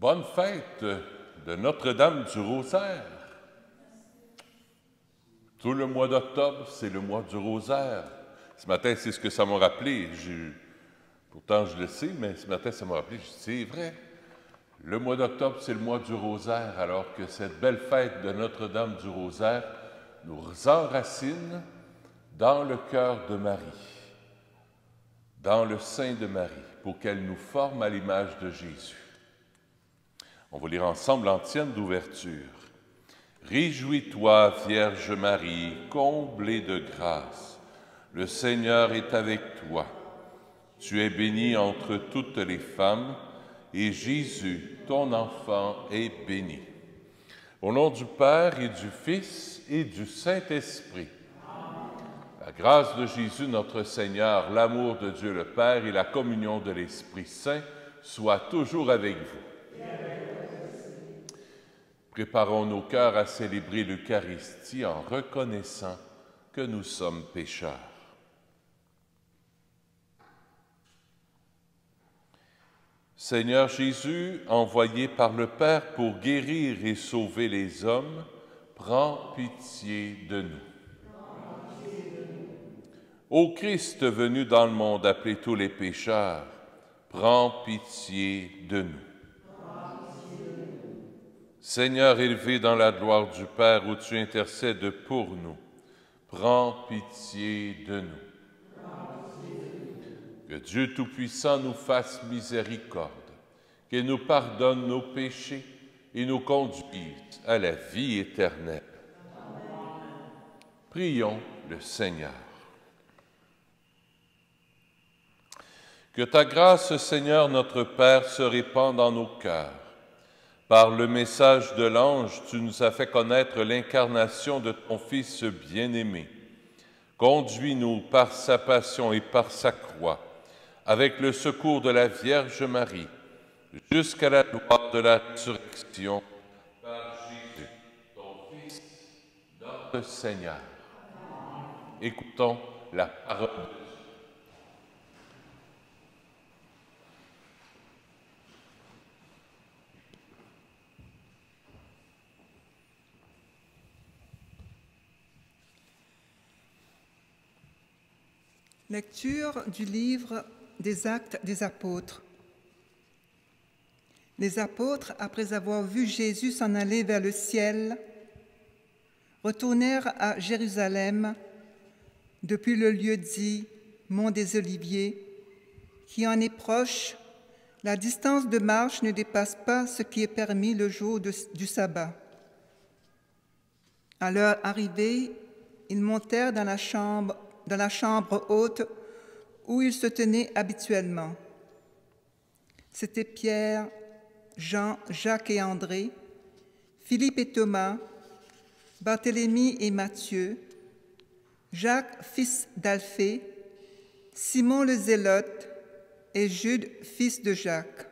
Bonne fête de Notre-Dame du Rosaire. Tout le mois d'octobre, c'est le mois du Rosaire. Ce matin, c'est ce que ça m'a rappelé. Pourtant, je le sais, mais ce matin, ça m'a rappelé. Je dis, c'est vrai. Le mois d'octobre, c'est le mois du Rosaire, alors que cette belle fête de Notre-Dame du Rosaire nous enracine dans le cœur de Marie, dans le sein de Marie, pour qu'elle nous forme à l'image de Jésus. On va lire ensemble l'antienne d'ouverture. Réjouis-toi, Vierge Marie, comblée de grâce. Le Seigneur est avec toi. Tu es bénie entre toutes les femmes, et Jésus, ton enfant, est béni. Au nom du Père et du Fils et du Saint-Esprit. La grâce de Jésus, notre Seigneur, l'amour de Dieu le Père et la communion de l'Esprit Saint soient toujours avec vous. Préparons nos cœurs à célébrer l'Eucharistie en reconnaissant que nous sommes pécheurs. Seigneur Jésus, envoyé par le Père pour guérir et sauver les hommes, prends pitié de nous. Ô Christ venu dans le monde appeler tous les pécheurs, prends pitié de nous. Seigneur élevé dans la gloire du Père où tu intercèdes pour nous, prends pitié de nous. Que Dieu Tout-Puissant nous fasse miséricorde, qu'il nous pardonne nos péchés et nous conduise à la vie éternelle. Prions le Seigneur. Que ta grâce, Seigneur notre Père, se répande dans nos cœurs. Par le message de l'ange, tu nous as fait connaître l'incarnation de ton Fils bien-aimé. Conduis-nous par sa passion et par sa croix, avec le secours de la Vierge Marie, jusqu'à la gloire de la résurrection, par Jésus, ton Fils, notre Seigneur. Écoutons la parole de Dieu. Lecture du livre des Actes des Apôtres. Les apôtres, après avoir vu Jésus s'en aller vers le ciel, retournèrent à Jérusalem depuis le lieu dit Mont des Oliviers, qui en est proche. La distance de marche ne dépasse pas ce qui est permis le jour du sabbat. À leur arrivée, ils montèrent dans la chambre haute où ils se tenaient habituellement. C'étaient Pierre, Jean, Jacques et André, Philippe et Thomas, Barthélemy et Matthieu, Jacques, fils d'Alphée, Simon le Zélote et Jude, fils de Jacques.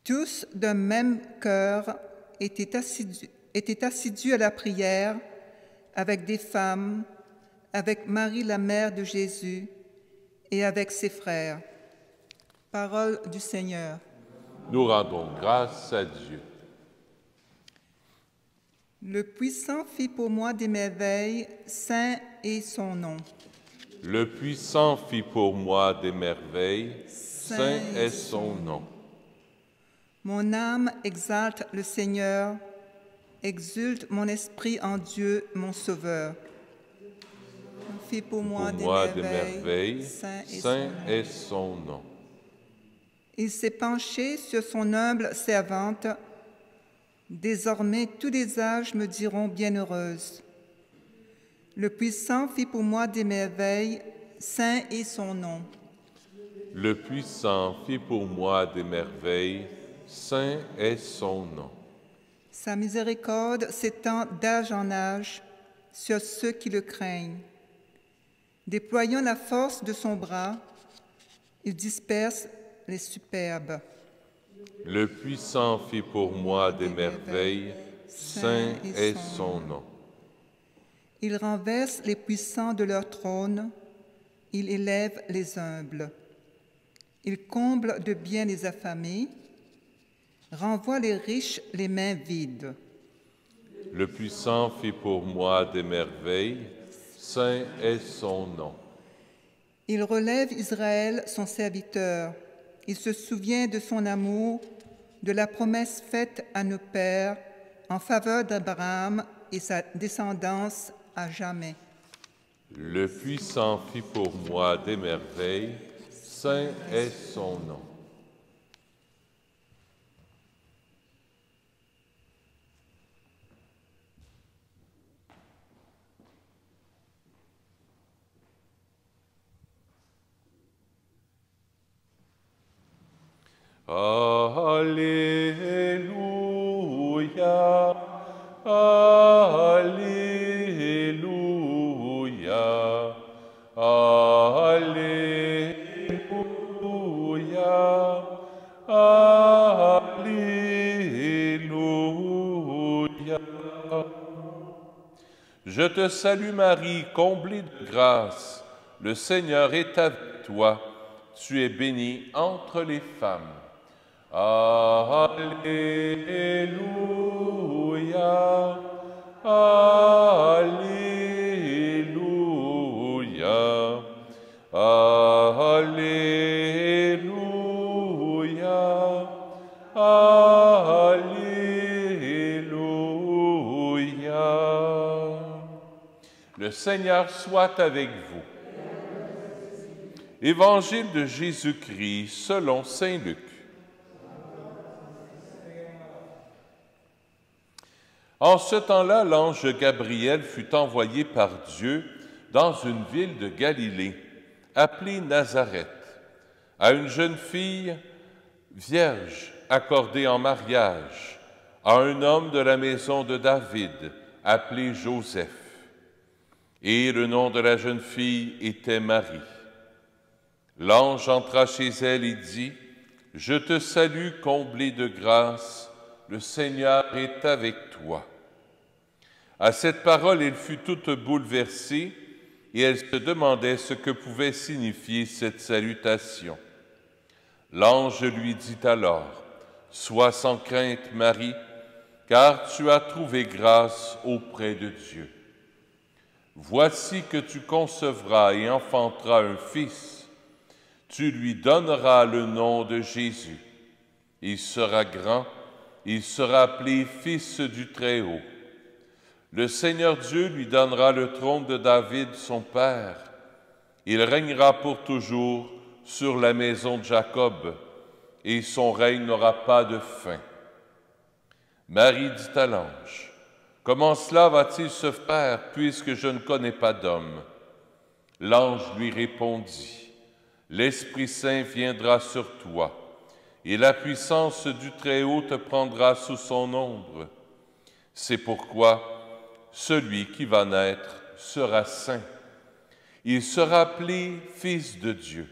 Tous d'un même cœur étaient assidus à la prière avec des femmes, avec Marie, la mère de Jésus, et avec ses frères. Parole du Seigneur. Nous rendons grâce à Dieu. Le Puissant fit pour moi des merveilles, saint est son nom. Le Puissant fit pour moi des merveilles, saint est son nom. Mon âme exalte le Seigneur, exulte mon esprit en Dieu, mon Sauveur. Fit pour moi des merveilles, saint est son nom. Il s'est penché sur son humble servante. Désormais, tous les âges me diront bienheureuse. Le Puissant fit pour moi des merveilles, saint est son nom. Le Puissant fit pour moi des merveilles, saint est son nom. Sa miséricorde s'étend d'âge en âge sur ceux qui le craignent. Déployant la force de son bras, il disperse les superbes. Le Puissant fit pour moi des merveilles, saint est son nom. Il renverse les puissants de leur trône, il élève les humbles. Il comble de bien les affamés, renvoie les riches les mains vides. Le puissant fit pour moi des merveilles, saint est son nom. Il relève Israël, son serviteur. Il se souvient de son amour, de la promesse faite à nos pères en faveur d'Abraham et sa descendance à jamais. Le puissant fit pour moi des merveilles, saint est son nom. Alléluia, Alléluia, Alléluia, Alléluia. Je te salue Marie, comblée de grâce, le Seigneur est avec toi. Tu es bénie entre les femmes. Alléluia, Alléluia, Alléluia, Alléluia. Le Seigneur soit avec vous. Évangile de Jésus-Christ selon saint Luc. En ce temps-là, l'ange Gabriel fut envoyé par Dieu dans une ville de Galilée, appelée Nazareth, à une jeune fille vierge accordée en mariage à un homme de la maison de David, appelé Joseph. Et le nom de la jeune fille était Marie. L'ange entra chez elle et dit, « Je te salue, comblée de grâce, le Seigneur est avec toi. » À cette parole, elle fut toute bouleversée et elle se demandait ce que pouvait signifier cette salutation. L'ange lui dit alors, « Sois sans crainte, Marie, car tu as trouvé grâce auprès de Dieu. Voici que tu concevras et enfanteras un fils. Tu lui donneras le nom de Jésus. Il sera grand, il sera appelé Fils du Très-Haut. Le Seigneur Dieu lui donnera le trône de David, son père. Il régnera pour toujours sur la maison de Jacob, et son règne n'aura pas de fin. » Marie dit à l'ange, « Comment cela va-t-il se faire, puisque je ne connais pas d'homme? » L'ange lui répondit, « L'Esprit Saint viendra sur toi, et la puissance du Très-Haut te prendra sous son ombre. C'est pourquoi celui qui va naître sera saint. Il sera appelé Fils de Dieu.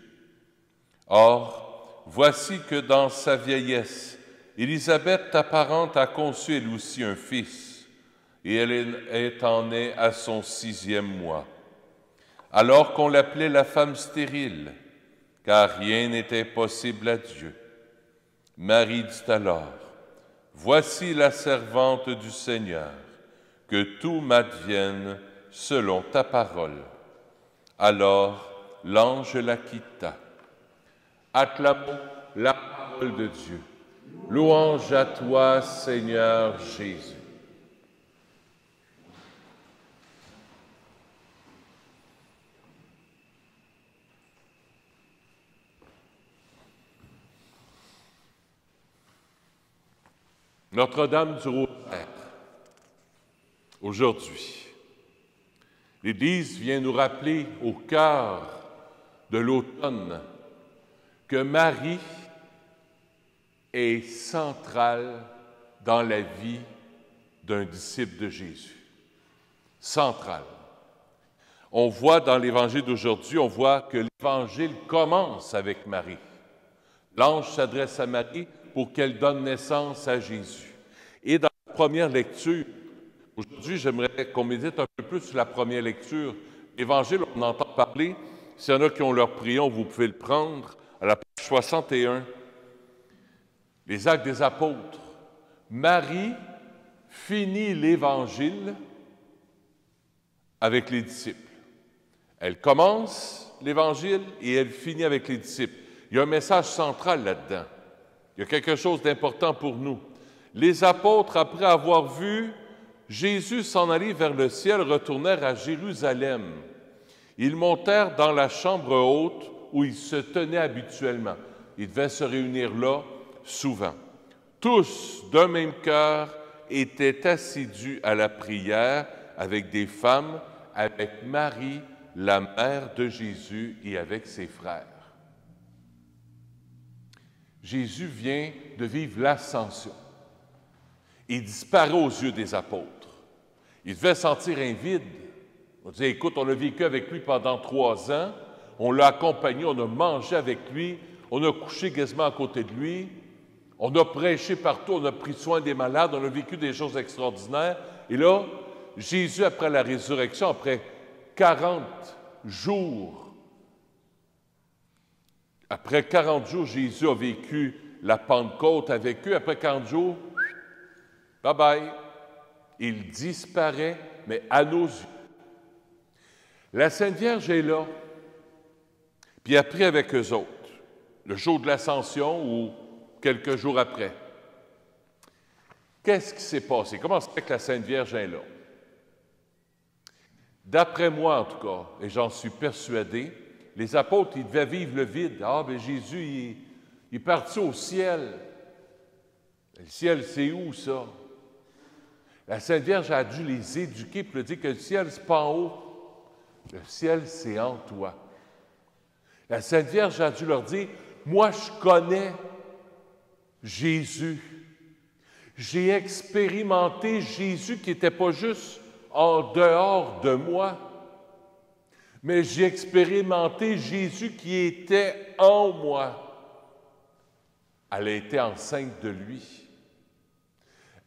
Or, voici que dans sa vieillesse, Élisabeth, ta parente, a conçu elle aussi un fils, et elle en est à son 6e mois, alors qu'on l'appelait la femme stérile, car rien n'était possible à Dieu. Marie dit alors, « Voici la servante du Seigneur, que tout m'advienne selon ta parole. » Alors l'ange la quitta. Acclamons la parole de Dieu. Louange à toi, Seigneur Jésus. Notre-Dame du Rosaire, aujourd'hui, l'Église vient nous rappeler au cœur de l'automne que Marie est centrale dans la vie d'un disciple de Jésus. Centrale. On voit dans l'Évangile d'aujourd'hui, on voit que l'Évangile commence avec Marie. L'ange s'adresse à Marie pour qu'elle donne naissance à Jésus. Et dans la première lecture, aujourd'hui, j'aimerais qu'on médite un peu plus sur la première lecture. L'Évangile, on entend parler. S'il y en a qui ont leur prion, vous pouvez le prendre à la page 61. Les Actes des Apôtres. Marie finit l'Évangile avec les disciples. Elle commence l'Évangile et elle finit avec les disciples. Il y a un message central là-dedans. Il y a quelque chose d'important pour nous. Les apôtres, après avoir vu Jésus s'en aller vers le ciel, retournèrent à Jérusalem. Ils montèrent dans la chambre haute où ils se tenaient habituellement. Ils devaient se réunir là souvent. Tous, d'un même cœur, étaient assidus à la prière avec des femmes, avec Marie, la mère de Jésus, et avec ses frères. Jésus vient de vivre l'ascension. Il disparaît aux yeux des apôtres. Il devait sentir un vide. On disait, écoute, on a vécu avec lui pendant 3 ans, on l'a accompagné, on a mangé avec lui, on a couché quasiment à côté de lui, on a prêché partout, on a pris soin des malades, on a vécu des choses extraordinaires. Et là, Jésus, après la résurrection, après 40 jours, Jésus a vécu la Pentecôte avec eux. Après 40 jours, bye-bye. Il disparaît, mais à nos yeux. La Sainte Vierge est là, puis a pris avec eux autres, le jour de l'Ascension ou quelques jours après. Qu'est-ce qui s'est passé? Comment c'est que la Sainte Vierge est là? D'après moi, en tout cas, et j'en suis persuadé, les apôtres, ils devaient vivre le vide. Ah, bien Jésus, il est parti au ciel. Le ciel, c'est où, ça? La Sainte Vierge a dû les éduquer pour leur dire que le ciel, c'est pas en haut. Le ciel, c'est en toi. La Sainte Vierge a dû leur dire, moi, je connais Jésus. J'ai expérimenté Jésus qui n'était pas juste en dehors de moi, mais j'ai expérimenté Jésus qui était en moi. Elle a été enceinte de lui.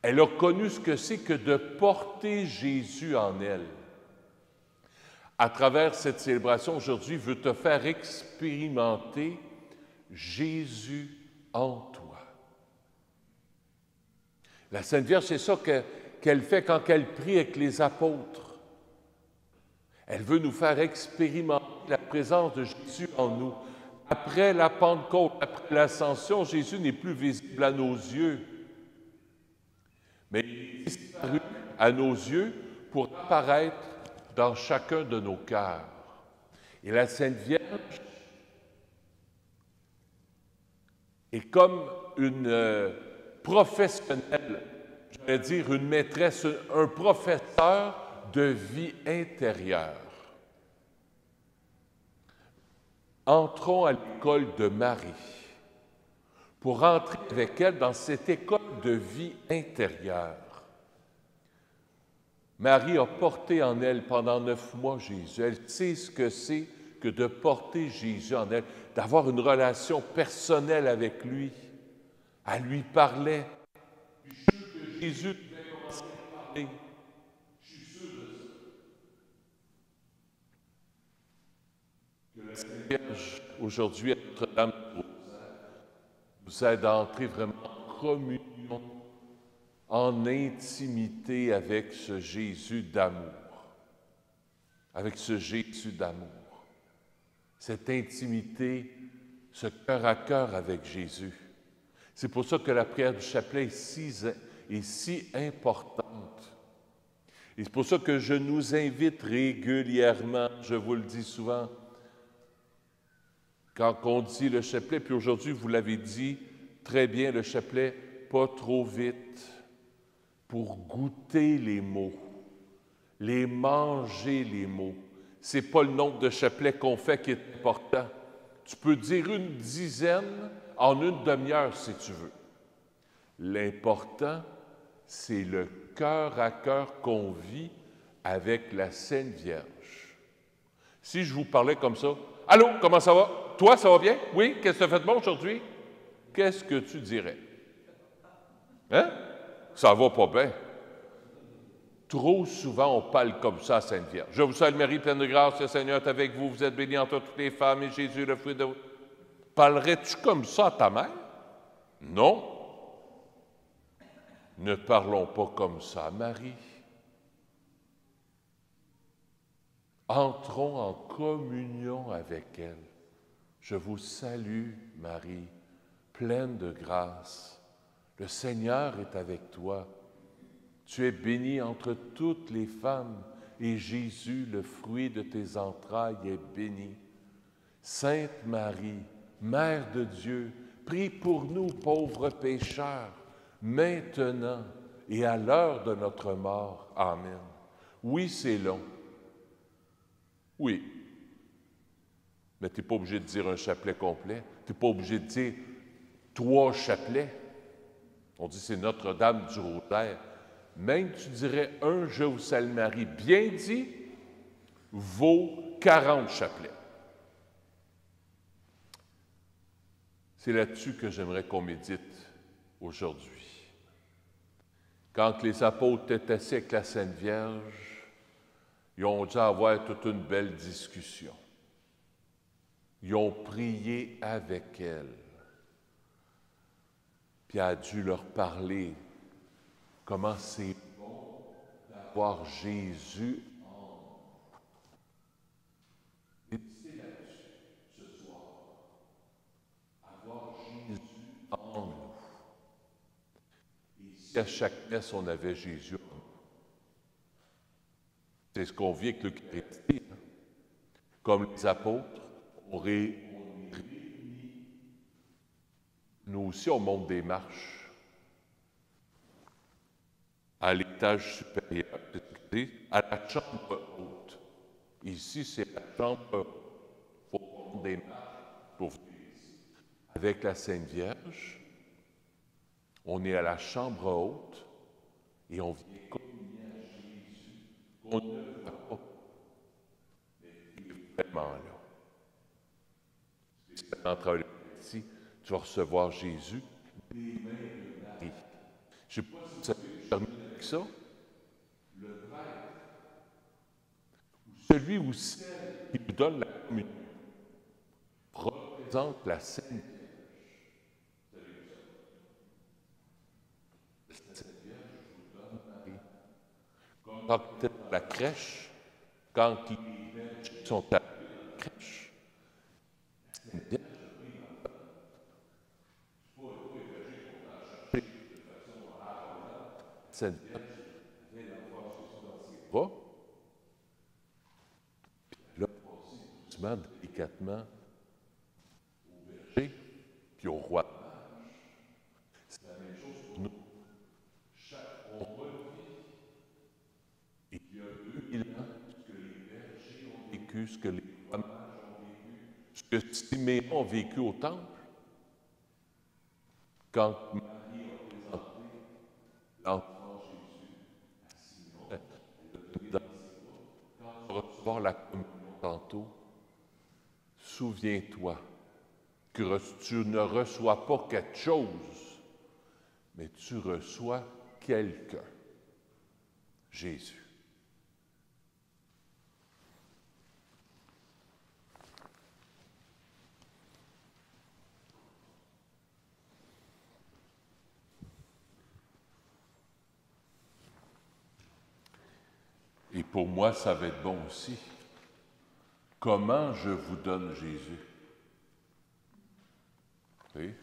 Elle a connu ce que c'est que de porter Jésus en elle. À travers cette célébration, aujourd'hui, veut te faire expérimenter Jésus en toi. La Sainte Vierge, c'est ça qu'elle fait quand elle prie avec les apôtres. Elle veut nous faire expérimenter la présence de Jésus en nous. Après la Pentecôte, après l'Ascension, Jésus n'est plus visible à nos yeux, mais il est disparu à nos yeux pour apparaître dans chacun de nos cœurs. Et la Sainte Vierge est comme une professionnelle, je vais dire une maîtresse, un professeur de vie intérieure. Entrons à l'école de Marie pour entrer avec elle dans cette école de vie intérieure. Marie a porté en elle pendant 9 mois Jésus. Elle sait ce que c'est que de porter Jésus en elle, d'avoir une relation personnelle avec lui. Elle lui parlait. Je suis sûr que Jésus devait commencer à parler. Je suis sûr de ça. Que la Sainte Vierge, aujourd'hui, à Notre-Dame de Rosaire, nous aide à entrer vraiment en communion, en intimité avec ce Jésus d'amour. Avec ce Jésus d'amour. Cette intimité, ce cœur à cœur avec Jésus. C'est pour ça que la prière du chapelet est si importante. Et c'est pour ça que je nous invite régulièrement, je vous le dis souvent, quand on dit le chapelet, puis aujourd'hui vous l'avez dit très bien, le chapelet, pas trop vite, pour goûter les mots, les manger les mots. Ce n'est pas le nombre de chapelets qu'on fait qui est important. Tu peux dire une dizaine en une demi-heure si tu veux. L'important, c'est le cœur à cœur qu'on vit avec la Sainte Vierge. Si je vous parlais comme ça, « Allô, comment ça va? Toi, ça va bien? Oui? Qu'est-ce que tu as fait de bon aujourd'hui? » Qu'est-ce que tu dirais? Hein? Ça va pas bien. Trop souvent, on parle comme ça à Sainte Vierge. Je vous salue Marie, pleine de grâce, le Seigneur est avec vous. Vous êtes bénie entre toutes les femmes, et Jésus, le fruit de votre... Parlerais-tu comme ça à ta mère? Non. Ne parlons pas comme ça, Marie. Entrons en communion avec elle. Je vous salue, Marie, pleine de grâce. Le Seigneur est avec toi. Tu es bénie entre toutes les femmes, et Jésus, le fruit de tes entrailles, est béni. Sainte Marie, Mère de Dieu, prie pour nous pauvres pécheurs, maintenant et à l'heure de notre mort. Amen. Oui, c'est long. Oui. Mais tu n'es pas obligé de dire un chapelet complet. Tu n'es pas obligé de dire 3 chapelets. On dit c'est Notre-Dame du Rosaire. Même tu dirais un Je vous salue Marie bien dit vaut 40 chapelets. C'est là-dessus que j'aimerais qu'on médite aujourd'hui. Quand les apôtres étaient assis avec la Sainte Vierge, ils ont dû avoir toute une belle discussion. Ils ont prié avec elle. Puis elle a dû leur parler comment c'est bon d'avoir Jésus en nous. Méditez là-dessus ce soir. Avoir Jésus en nous. Et si à chaque messe on avait Jésus en nous, c'est ce qu'on vit avec l'Eucharistie. Hein? Comme les apôtres, on réunit. Nous aussi, on monte des marches. À l'étage supérieur, à la chambre haute. Ici, c'est la chambre haute. Il faut monter des marches pour venir ici. Avec la Sainte Vierge, on est à la chambre haute et on vient communier à Jésus qu'on ne voit pas, mais qui est vraiment là. C'est en travaillant ici, tu vas recevoir Jésus des mains de Marie. Je ne sais pas si vous savez, je termine avec ça. Le prêtre, celui ou celle qui nous donne la communion, représente la Sainte Vierge. La Sainte Vierge vous donne Marie. Quand tu es dans la crèche, quand les bergers sont à la crèche, la Sainte Vierge Sainte Vierge vient d'avoir Jésus dans ses bras, puis elle a passé doucement, délicatement au berger, puis au roi. C'est la même chose pour nous. On revit, et il y a 2000 ans, ce que les bergers ont vécu, ce que les rois mages ont vécu, ce que Siméon a vécu au temple, quand Marie a présenté l'enfant Jésus à Siméon, elle l'a donné dans ses bras. Quand tu vas recevoir la communion tantôt, souviens-toi que tu ne reçois pas quelque chose, mais tu reçois quelqu'un, Jésus. Et pour moi, ça va être bon aussi. Comment je vous donne Jésus? Oui?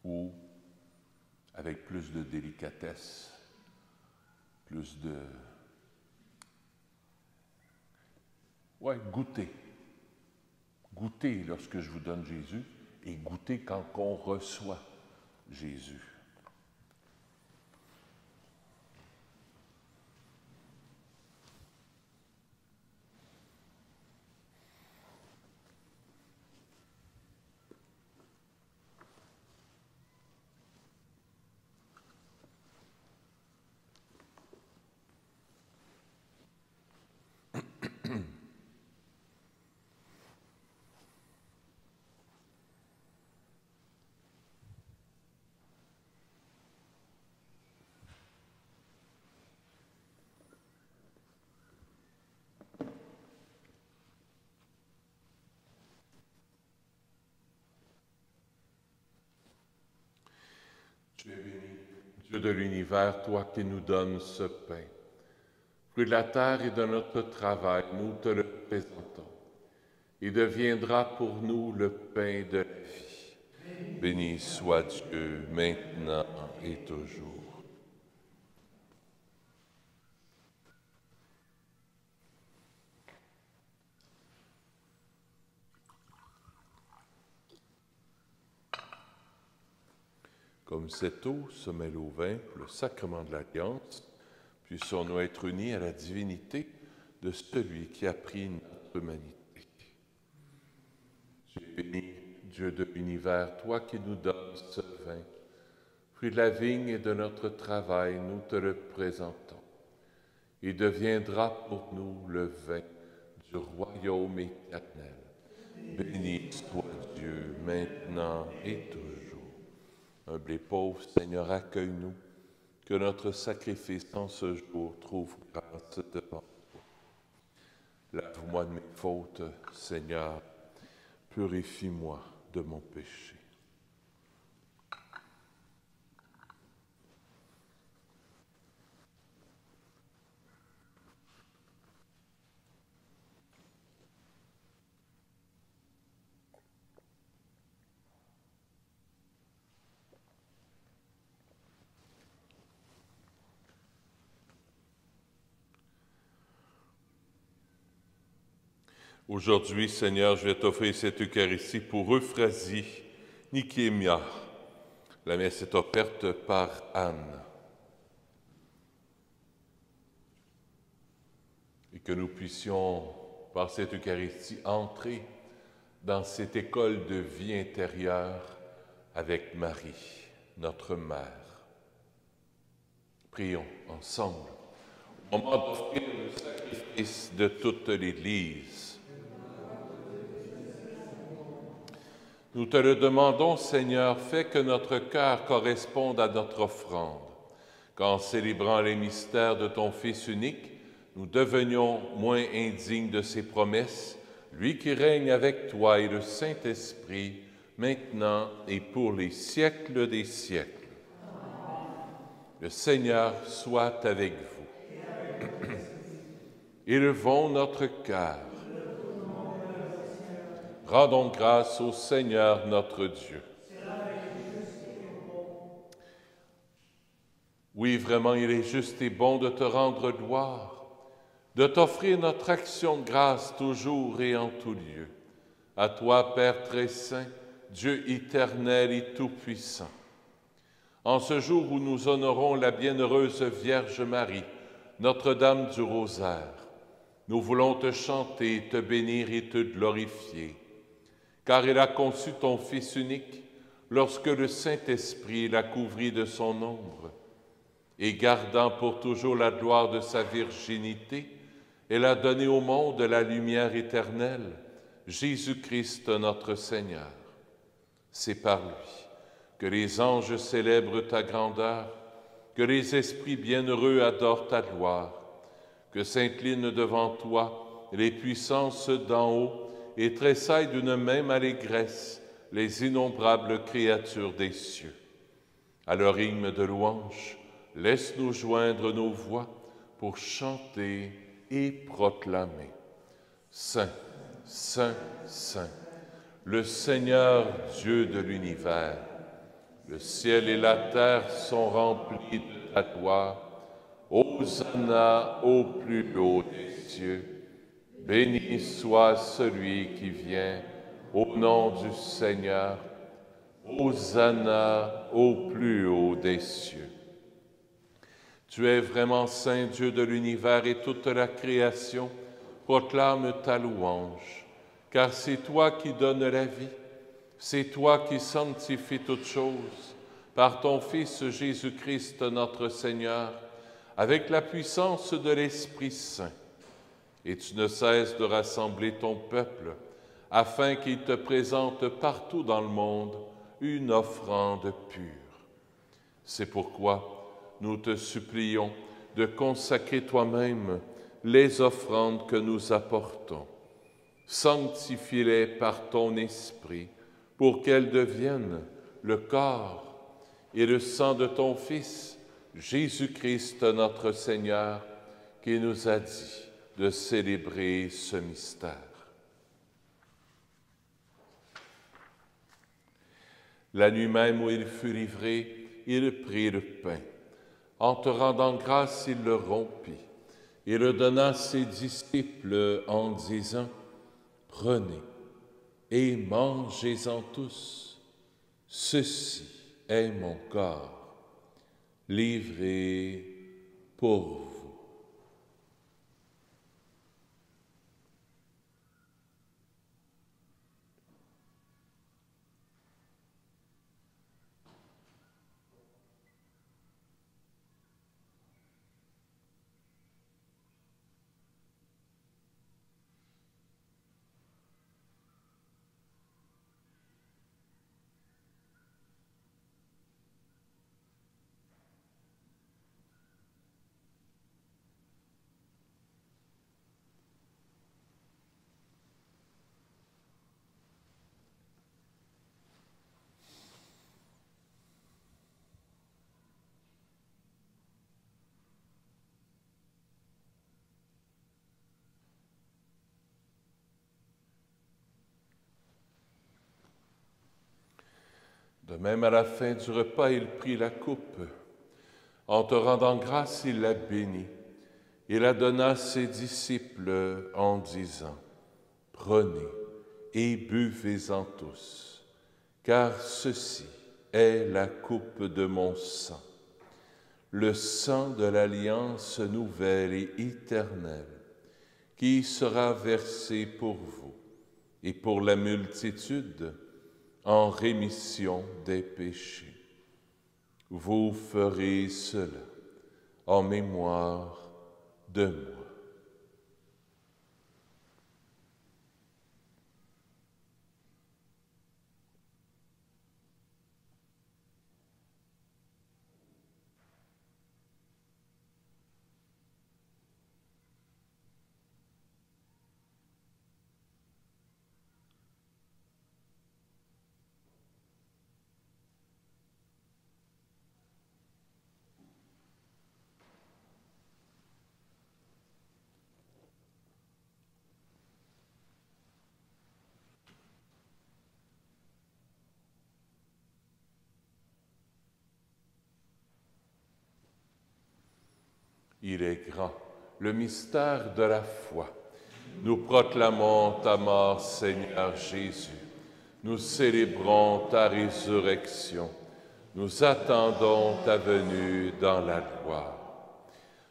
Ou avec plus de délicatesse, plus de... Ouais, goûter. Goûter lorsque je vous donne Jésus et goûter quand on reçoit Jésus. Tu es béni, Dieu de l'univers, toi qui nous donnes ce pain. Fruit de la terre et de notre travail, nous te le présentons. Il deviendra pour nous le pain de la vie. Béni soit Dieu, maintenant et toujours. Comme cette eau se mêle au vin, le sacrement de l'Alliance, puissions-nous être unis à la divinité de celui qui a pris notre humanité. Tu es béni, Dieu de l'univers, toi qui nous donnes ce vin. Fruit de la vigne et de notre travail, nous te le présentons. Il deviendra pour nous le vin du royaume éternel. Béni soit Dieu, maintenant et toujours. Humble et pauvre, Seigneur, accueille-nous, que notre sacrifice en ce jour trouve grâce devant toi. Lave-moi de mes fautes, Seigneur, purifie-moi de mon péché. Aujourd'hui, Seigneur, je vais t'offrir cette Eucharistie pour Euphrasie Nikémia. La messe est offerte par Anne. Et que nous puissions, par cette Eucharistie, entrer dans cette école de vie intérieure avec Marie, notre Mère. Prions ensemble, au moment d'offrir le sacrifice de toute l'Église. Nous te le demandons, Seigneur, fais que notre cœur corresponde à notre offrande, qu'en célébrant les mystères de ton Fils unique, nous devenions moins indignes de ses promesses, lui qui règne avec toi et le Saint-Esprit, maintenant et pour les siècles des siècles. Le Seigneur soit avec vous. Élevons notre cœur. Rendons grâce au Seigneur notre Dieu. Oui, vraiment, il est juste et bon de te rendre gloire, de t'offrir notre action de grâce toujours et en tout lieu. À toi, Père très saint, Dieu éternel et tout-puissant. En ce jour où nous honorons la bienheureuse Vierge Marie, Notre-Dame du Rosaire, nous voulons te chanter, te bénir et te glorifier. Car elle a conçu ton Fils unique lorsque le Saint-Esprit l'a couvri de son ombre. Et gardant pour toujours la gloire de sa virginité, elle a donné au monde la lumière éternelle, Jésus-Christ notre Seigneur. C'est par lui que les anges célèbrent ta grandeur, que les esprits bienheureux adorent ta gloire, que s'inclinent devant toi les puissances d'en haut, et tressaillent d'une même allégresse les innombrables créatures des cieux. À leur hymne de louange, laisse-nous joindre nos voix pour chanter et proclamer. Saint, Saint, Saint, le Seigneur Dieu de l'univers, le ciel et la terre sont remplis de ta gloire. Hosanna au plus haut des cieux. Béni soit celui qui vient au nom du Seigneur. Hosanna au plus haut des cieux. Tu es vraiment saint, Dieu de l'univers, et toute la création proclame ta louange, car c'est toi qui donnes la vie, c'est toi qui sanctifies toutes choses, par ton Fils Jésus-Christ notre Seigneur, avec la puissance de l'Esprit Saint. Et tu ne cesses de rassembler ton peuple, afin qu'il te présente partout dans le monde une offrande pure. C'est pourquoi nous te supplions de consacrer toi-même les offrandes que nous apportons. Sanctifie-les par ton Esprit, pour qu'elles deviennent le corps et le sang de ton Fils, Jésus-Christ notre Seigneur, qui nous a dit de célébrer ce mystère. La nuit même où il fut livré, il prit le pain. En te rendant grâce, il le rompit et le donna à ses disciples en disant, « Prenez et mangez-en tous. Ceci est mon corps, livré pour vous. » De même, à la fin du repas, il prit la coupe. En te rendant grâce, il la bénit et la donna à ses disciples en disant, « Prenez et buvez-en tous, car ceci est la coupe de mon sang, le sang de l'alliance nouvelle et éternelle, qui sera versé pour vous et pour la multitude en rémission des péchés. Vous ferez cela en mémoire de moi. » Il est grand, le mystère de la foi. Nous proclamons ta mort, Seigneur Jésus. Nous célébrons ta résurrection. Nous attendons ta venue dans la gloire.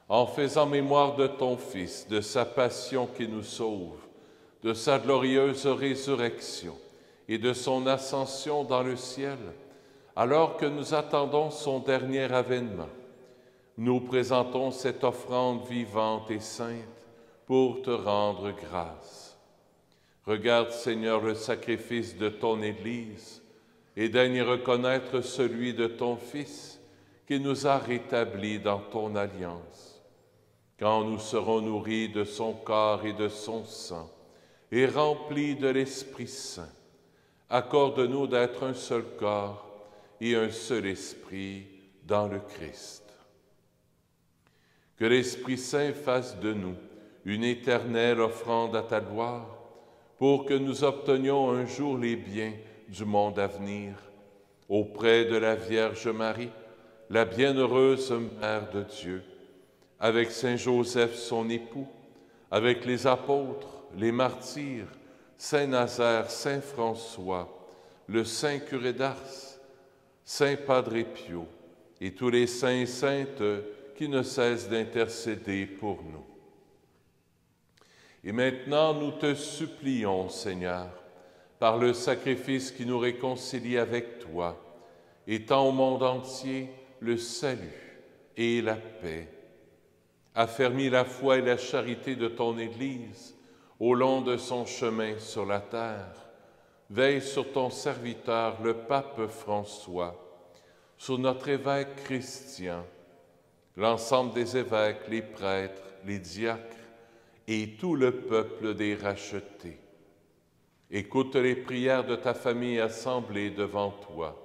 En faisant mémoire de ton Fils, de sa passion qui nous sauve, de sa glorieuse résurrection et de son ascension dans le ciel, alors que nous attendons son dernier avènement, nous présentons cette offrande vivante et sainte pour te rendre grâce. Regarde, Seigneur, le sacrifice de ton Église et daigne reconnaître celui de ton Fils qui nous a rétablis dans ton alliance. Quand nous serons nourris de son corps et de son sang et remplis de l'Esprit Saint, accorde-nous d'être un seul corps et un seul esprit dans le Christ. Que l'Esprit Saint fasse de nous une éternelle offrande à ta gloire, pour que nous obtenions un jour les biens du monde à venir, auprès de la Vierge Marie, la bienheureuse Mère de Dieu, avec Saint Joseph son époux, avec les apôtres, les martyrs, Saint Nazaire, Saint François, le Saint Curé d'Ars, Saint Padre Pio, et tous les saints et saintes qui ne cessent d'intercéder pour nous. Et maintenant, nous te supplions, Seigneur, par le sacrifice qui nous réconcilie avec toi, étends au monde entier le salut et la paix. Affermis la foi et la charité de ton Église au long de son chemin sur la terre. Veille sur ton serviteur, le pape François, sur notre évêque Christian, l'ensemble des évêques, les prêtres, les diacres et tout le peuple des rachetés. Écoute les prières de ta famille assemblée devant toi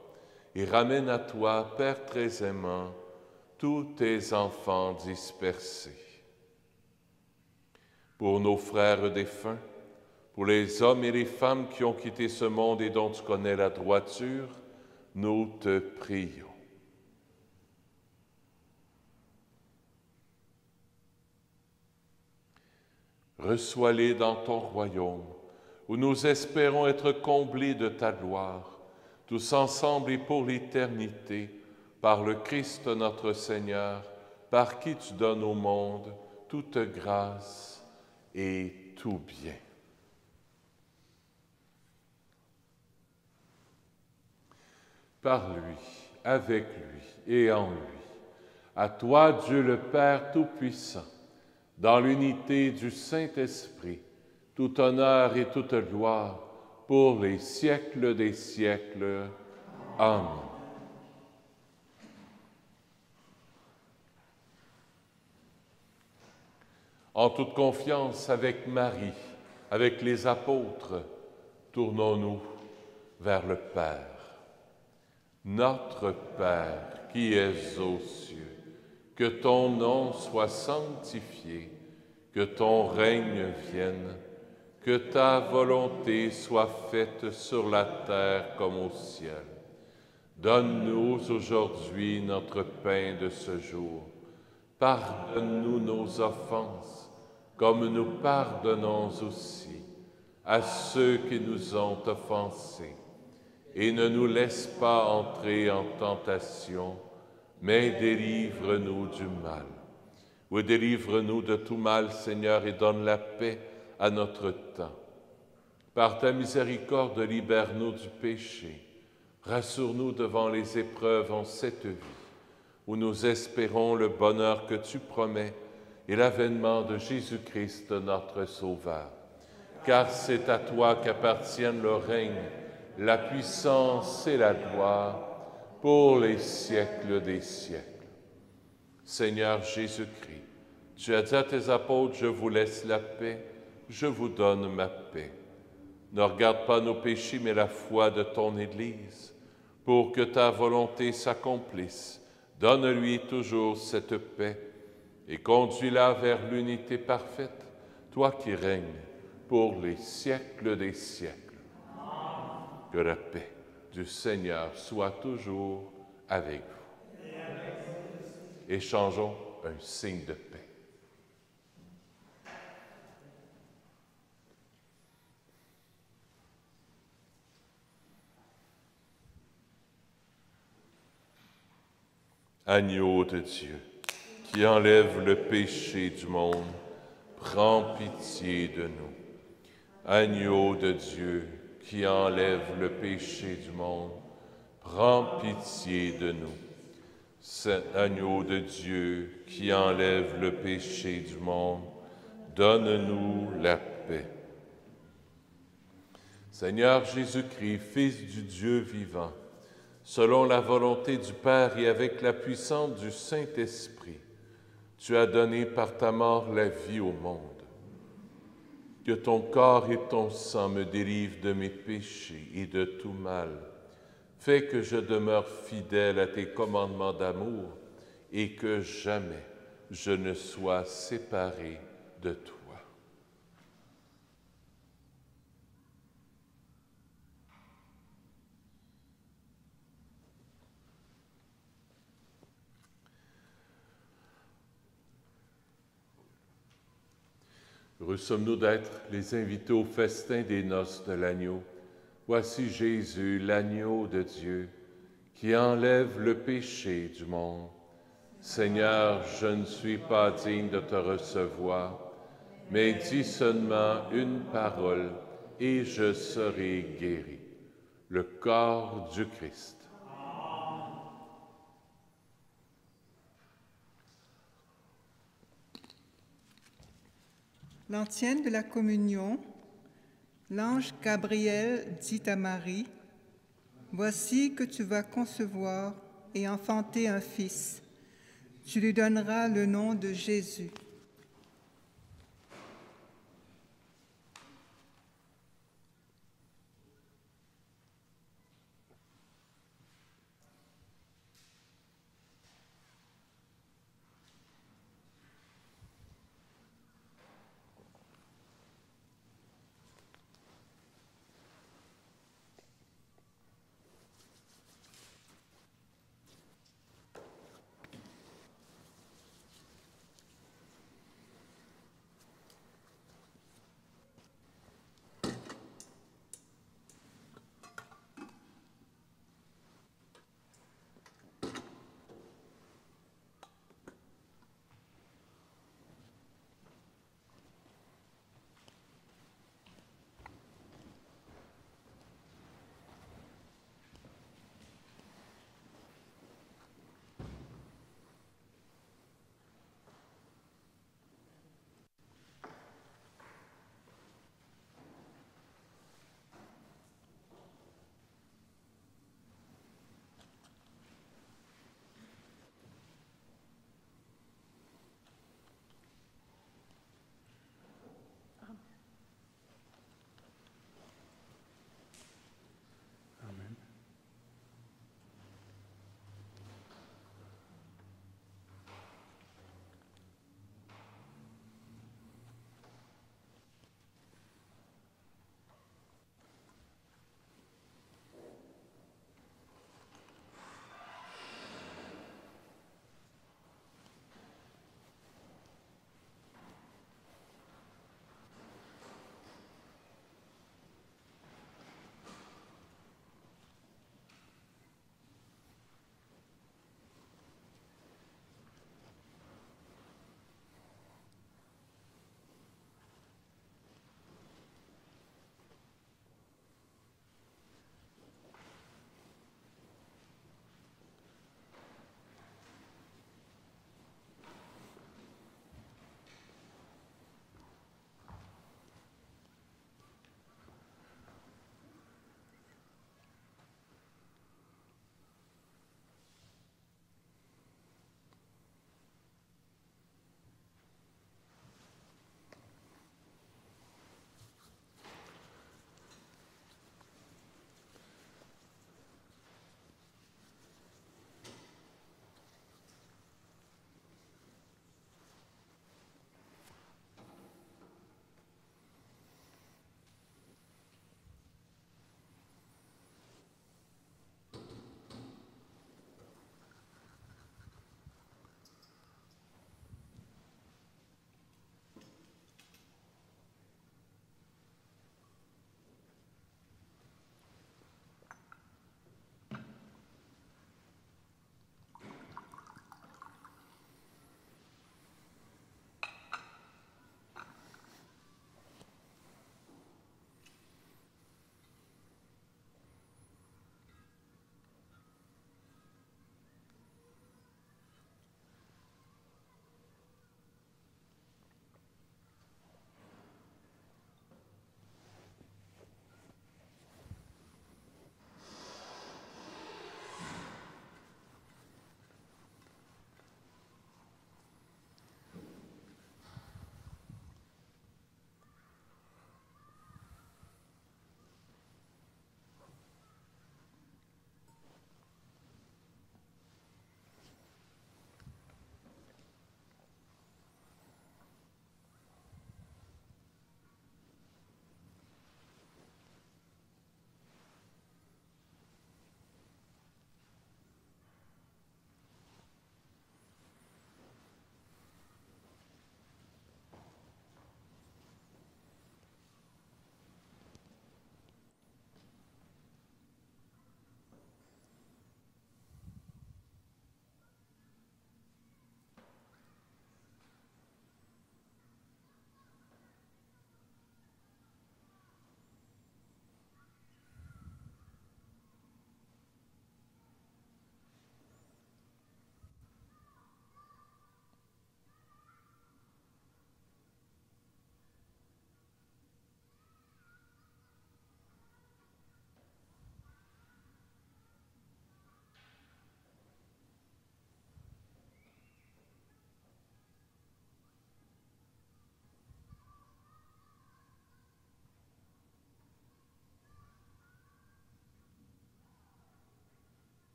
et ramène à toi, Père très aimant, tous tes enfants dispersés. Pour nos frères défunts, pour les hommes et les femmes qui ont quitté ce monde et dont tu connais la droiture, nous te prions. Reçois-les dans ton royaume, où nous espérons être comblés de ta gloire, tous ensemble et pour l'éternité, par le Christ notre Seigneur, par qui tu donnes au monde toute grâce et tout bien. Par lui, avec lui et en lui, à toi Dieu le Père Tout-Puissant, dans l'unité du Saint-Esprit, tout honneur et toute gloire pour les siècles des siècles. Amen. En toute confiance avec Marie, avec les apôtres, tournons-nous vers le Père. Notre Père qui es aux cieux, que ton nom soit sanctifié, que ton règne vienne, que ta volonté soit faite sur la terre comme au ciel. Donne-nous aujourd'hui notre pain de ce jour. Pardonne-nous nos offenses, comme nous pardonnons aussi à ceux qui nous ont offensés. Et ne nous laisse pas entrer en tentation, mais délivre-nous du mal. Oui, délivre-nous de tout mal, Seigneur, et donne la paix à notre temps. Par ta miséricorde, libère-nous du péché. Rassure-nous devant les épreuves en cette vie, où nous espérons le bonheur que tu promets et l'avènement de Jésus-Christ, notre Sauveur. Car c'est à toi qu'appartiennent le règne, la puissance et la gloire pour les siècles des siècles. Seigneur Jésus-Christ, tu as dit à tes apôtres, je vous laisse la paix, je vous donne ma paix. Ne regarde pas nos péchés, mais la foi de ton Église, pour que ta volonté s'accomplisse. Donne-lui toujours cette paix et conduis-la vers l'unité parfaite, toi qui règnes pour les siècles des siècles. Que la paix du Seigneur soit toujours avec vous. Échangeons un signe de paix. Agneau de Dieu, qui enlève le péché du monde, prends pitié de nous. Agneau de Dieu, qui enlève le péché du monde, prends pitié de nous. Saint agneau de Dieu, qui enlève le péché du monde, donne-nous la paix. Seigneur Jésus-Christ, Fils du Dieu vivant, selon la volonté du Père et avec la puissance du Saint-Esprit, tu as donné par ta mort la vie au monde. Que ton corps et ton sang me délivrent de mes péchés et de tout mal. Fais que je demeure fidèle à tes commandements d'amour et que jamais je ne sois séparé de toi. Heureux sommes-nous d'être les invités au festin des noces de l'agneau. Voici Jésus, l'agneau de Dieu, qui enlève le péché du monde. Seigneur, je ne suis pas digne de te recevoir, mais dis seulement une parole et je serai guéri. Le corps du Christ. L'antienne de la communion, l'ange Gabriel dit à Marie, « Voici que tu vas concevoir et enfanter un fils. Tu lui donneras le nom de Jésus. »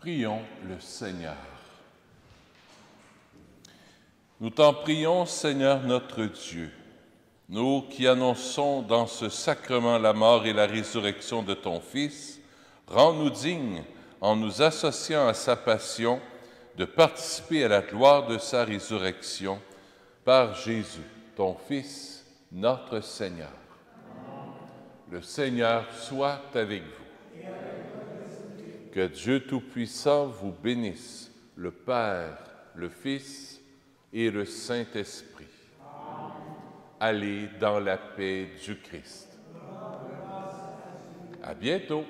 Prions le Seigneur. Nous t'en prions, Seigneur notre Dieu, nous qui annonçons dans ce sacrement la mort et la résurrection de ton Fils, rends-nous dignes, en nous associant à sa passion, de participer à la gloire de sa résurrection par Jésus, ton Fils, notre Seigneur. Le Seigneur soit avec vous. Que Dieu Tout-Puissant vous bénisse, le Père, le Fils et le Saint-Esprit. Allez dans la paix du Christ. À bientôt.